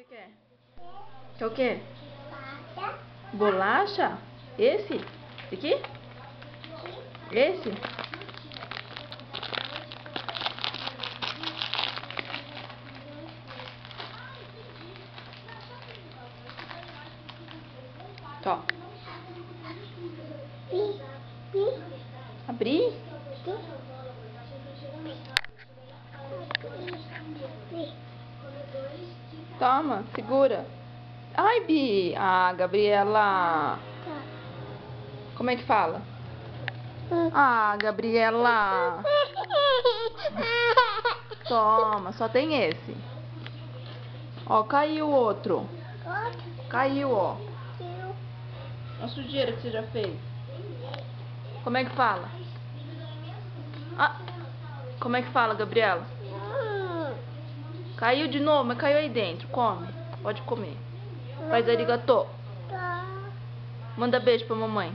você quer? Quer o quê? Bolacha? Esse? Esse aqui? Esse? Tó. Abrir? Toma, segura. Ai, Bi. Ah, Gabriela. Como é que fala? Ah, Gabriela. Toma, só tem esse. Ó, caiu o outro. Caiu, ó. Olha a sujeira que você já fez. Como é que fala? Ah, como é que fala, Gabriela? Caiu de novo, mas caiu aí dentro. Come. Pode comer. Faz arigatô. Manda beijo pra mamãe.